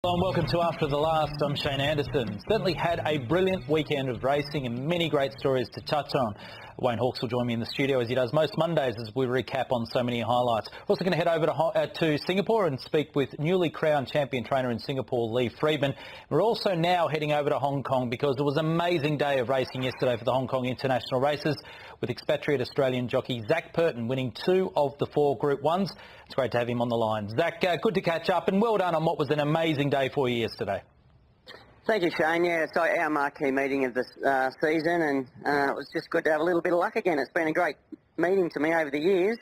Hello and welcome to After the Last. I'm Shane Anderson. Certainly had a brilliant weekend of racing and many great stories to touch on. Wayne Hawkes will join me in the studio as he does most Mondays as we recap on so many highlights. We're also going to head over to Singapore and speak with newly crowned champion trainer in Singapore, Lee Friedman. We're also now heading over to Hong Kong because it was an amazing day of racing yesterday for the Hong Kong International Races, with expatriate Australian jockey Zac Purton winning 2 of the 4 Group 1s. It's great to have him on the line. Zac, good to catch up and well done on what was an amazing day for you yesterday. Thank you, Shane. Yeah, it's our marquee meeting of the season, and it was just good to have a little bit of luck again. It's been a great meeting to me over the years.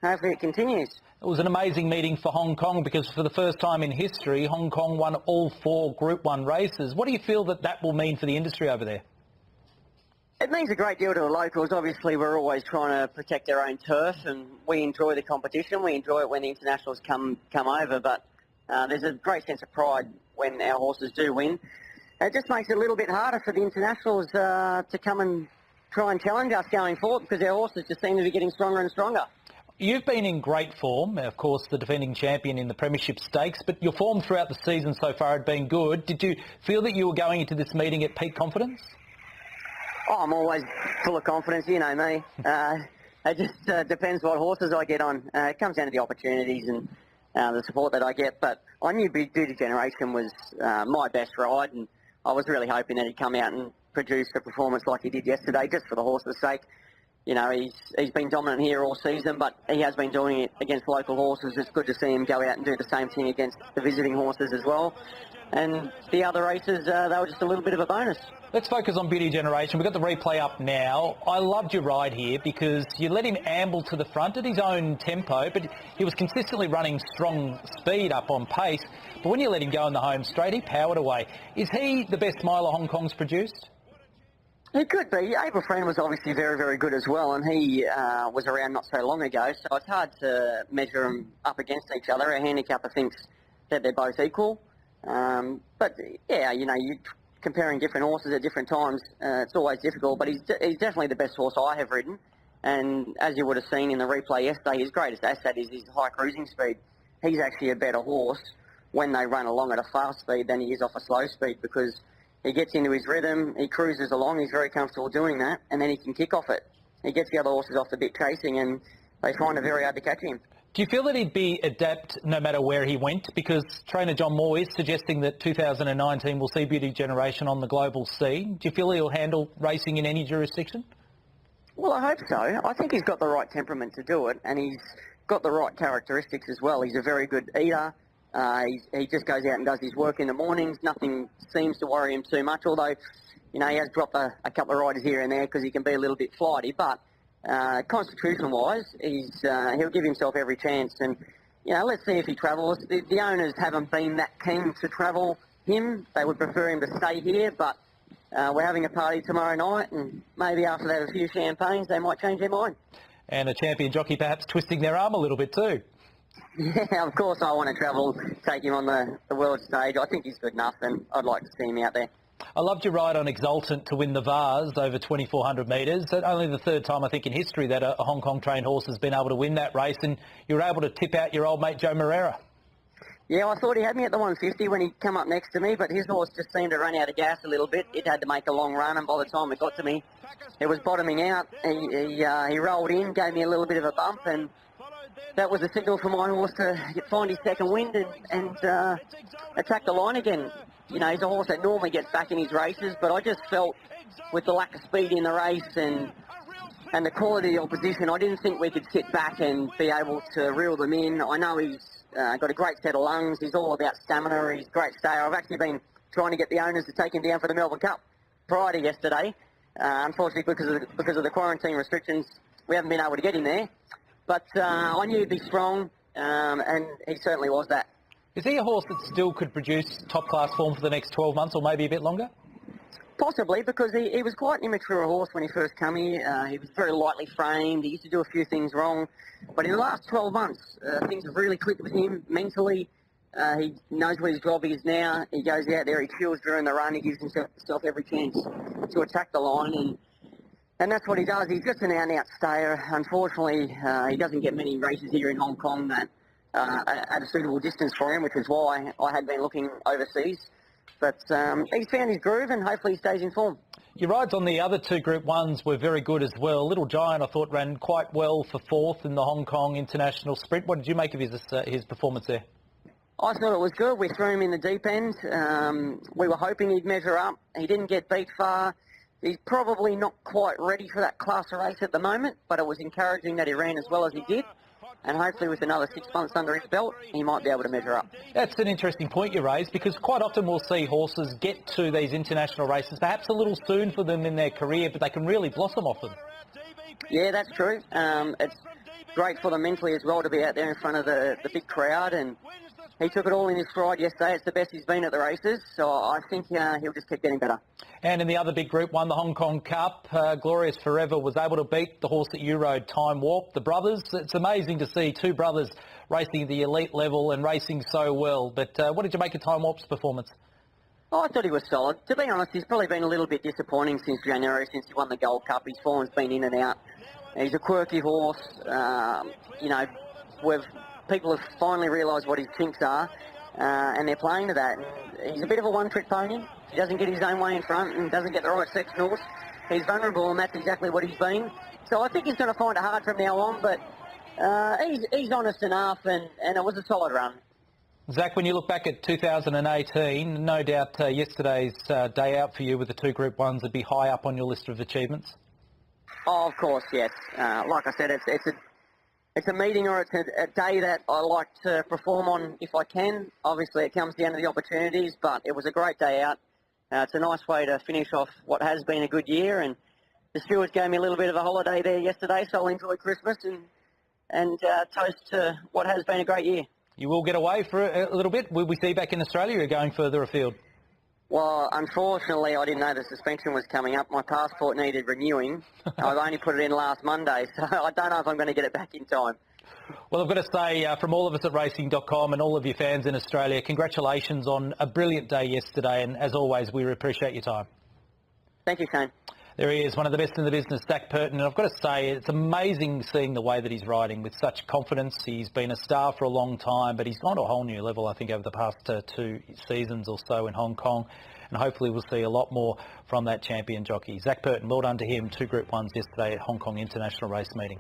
Hopefully it continues. It was an amazing meeting for Hong Kong because for the first time in history, Hong Kong won all 4 Group 1 races. What do you feel that will mean for the industry over there? It means a great deal to the locals. Obviously, we're always trying to protect our own turf, and we enjoy the competition. We enjoy it when the internationals come over, but there's a great sense of pride when our horses do win. It just makes it a little bit harder for the internationals to come and try and challenge us going forward because our horses just seem to be getting stronger and stronger. You've been in great form, of course, the defending champion in the Premiership Stakes, but your form throughout the season so far had been good. Did you feel that you were going into this meeting at peak confidence? Oh, I'm always full of confidence, you know me. It just depends what horses I get on. It comes down to the opportunities and the support that I get, but I knew Beauty Generation was my best ride, and I was really hoping that he'd come out and produce a performance like he did yesterday, just for the horse's sake. You know, he's been dominant here all season, but he has been doing it against local horses. It's good to see him go out and do the same thing against the visiting horses as well. And the other races, they were just a little bit of a bonus. Let's focus on Beauty Generation. We've got the replay up now. I loved your ride here because you let him amble to the front at his own tempo, but he was consistently running strong speed up on pace. But when you let him go in the home straight, he powered away. Is he the best miler Hong Kong's produced? He could be. April Friend was obviously very, very good as well, and he was around not so long ago, so it's hard to measure them up against each other. A handicapper thinks that they're both equal. But, yeah, you know, comparing different horses at different times, it's always difficult, but he's definitely the best horse I have ridden. And as you would have seen in the replay yesterday, his greatest asset is his high cruising speed. He's actually a better horse when they run along at a fast speed than he is off a slow speed because he gets into his rhythm, he cruises along, he's very comfortable doing that, and then he can kick off it. He gets the other horses off the bit chasing, and they find it very hard to catch him. Do you feel that he'd be adept no matter where he went? Because trainer John Moore is suggesting that 2019 will see Beauty Generation on the global scene. Do you feel he'll handle racing in any jurisdiction? Well, I hope so. I think he's got the right temperament to do it, and he's got the right characteristics as well. He's a very good eater. He just goes out and does his work in the mornings. Nothing seems to worry him too much, although, you know, he has dropped a couple of riders here and there because he can be a little bit flighty, but constitution-wise, he'll give himself every chance. And, you know, let's see if he travels. The owners haven't been that keen to travel him. They would prefer him to stay here, but we're having a party tomorrow night, and maybe after they have a few champagnes, they might change their mind. And a champion jockey perhaps twisting their arm a little bit too. Yeah, of course I want to travel, take him on the world stage. I think he's good enough, and I'd like to see him out there. I loved your ride on Exultant to win the Vase over 2,400 metres. Only the third time, I think, in history that a Hong Kong-trained horse has been able to win that race, and you were able to tip out your old mate Joe Moreira. Yeah, I thought he had me at the 150 when he came up next to me, but his horse just seemed to run out of gas a little bit. It had to make a long run, and by the time it got to me, it was bottoming out. He rolled in, gave me a little bit of a bump, and that was a signal for my horse to find his second wind and attack the line again. You know, he's a horse that normally gets back in his races, but I just felt with the lack of speed in the race and the quality of the opposition, I didn't think we could sit back and be able to reel them in. I know he's got a great set of lungs. He's all about stamina. He's a great stayer. I've actually been trying to get the owners to take him down for the Melbourne Cup prior to yesterday. Unfortunately, because of the quarantine restrictions, we haven't been able to get him there. But I knew he'd be strong, and he certainly was that. Is he a horse that still could produce top-class form for the next 12 months or maybe a bit longer? Possibly, because he was quite an immature horse when he first came here. He was very lightly framed. He used to do a few things wrong. But in the last 12 months, things have really clicked with him mentally. He knows what his job is now. He goes out there, he chills during the run. He gives himself every chance to attack the line. And that's what he does. He's just an out-and-out stayer. Unfortunately, he doesn't get many races here in Hong Kong that at a suitable distance for him, which is why I had been looking overseas. But he's found his groove, and hopefully he stays in form. Your rides on the other two Group 1s were very good as well. Little Giant, I thought, ran quite well for fourth in the Hong Kong International Sprint. What did you make of his performance there? I thought it was good. We threw him in the deep end. We were hoping he'd measure up. He didn't get beat far. He's probably not quite ready for that class of race at the moment, but it was encouraging that he ran as well as he did. And hopefully with another 6 months under his belt, he might be able to measure up. That's an interesting point you raised, because quite often we'll see horses get to these international races perhaps a little soon for them in their career, but they can really blossom off them. Yeah, that's true. It's great for them mentally as well to be out there in front of the big crowd, and he took it all in his stride yesterday. It's the best he's been at the races, so I think he'll just keep getting better. And in the other big Group 1, the Hong Kong Cup, Glorious Forever was able to beat the horse that you rode, Time Warp. The brothers, it's amazing to see two brothers racing at the elite level and racing so well. But what did you make of Time Warp's performance? Oh, I thought he was solid. To be honest, he's probably been a little bit disappointing since January, since he won the Gold Cup. His form's been in and out. He's a quirky horse. You know, people have finally realised what his kinks are, and they're playing to that. He's a bit of a one-trick pony. He doesn't get his own way in front and doesn't get the right sectionals. He's vulnerable, and that's exactly what he's been. So I think he's going to find it hard from now on, but he's honest enough, and it was a solid run. Zac, when you look back at 2018, no doubt yesterday's day out for you with the two Group 1s would be high up on your list of achievements. Oh, of course, yes. Like I said, it's a meeting, or it's a day that I like to perform on if I can. Obviously, it comes down to the opportunities, but it was a great day out. It's a nice way to finish off what has been a good year, and the stewards gave me a little bit of a holiday there yesterday, so I'll enjoy Christmas and toast to what has been a great year. You will get away for a little bit. Will we see you back in Australia, or are you going further afield? Well, unfortunately, I didn't know the suspension was coming up. My passport needed renewing. I've only put it in last Monday, so I don't know if I'm going to get it back in time. Well, I've got to say, from all of us at Racing.com and all of your fans in Australia, congratulations on a brilliant day yesterday, and as always, we appreciate your time. Thank you, Shane. There he is, one of the best in the business, Zac Purton, and I've got to say, it's amazing seeing the way that he's riding with such confidence. He's been a star for a long time, but he's gone to a whole new level, I think, over the past 2 seasons or so in Hong Kong, and hopefully we'll see a lot more from that champion jockey. Zac Purton, well done to him, 2 Group 1s yesterday at Hong Kong International Race Meeting.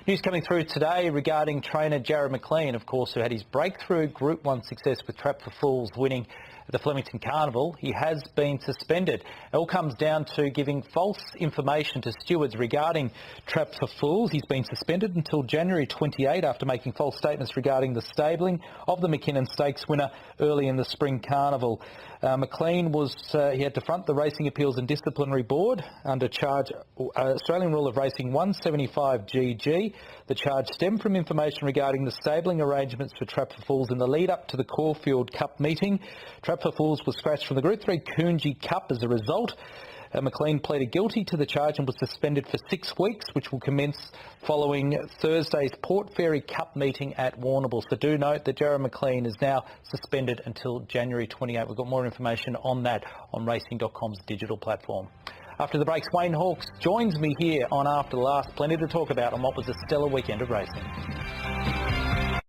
News coming through today regarding trainer Jared McLean, of course, who had his breakthrough Group 1 success with Trap for Fools, winning the Flemington Carnival. He has been suspended. It all comes down to giving false information to stewards regarding Trap for Fools. He's been suspended until January 28 after making false statements regarding the stabling of the McKinnon Stakes winner early in the Spring Carnival. McLean he had to front the Racing Appeals and Disciplinary Board under charge Australian Rule of Racing 175 GG. The charge stemmed from information regarding the stabling arrangements for Trap for Fools in the lead up to the Caulfield Cup meeting. Trap for Fools was scratched from the Group 3 Coonji Cup as a result. McLean pleaded guilty to the charge and was suspended for 6 weeks, which will commence following Thursday's Port Fairy Cup meeting at Warrnambool. So do note that Jared McLean is now suspended until January 28. We've got more information on that on Racing.com's digital platform. After the breaks, Wayne Hawkes joins me here on After the Last. Plenty to talk about on what was a stellar weekend of racing.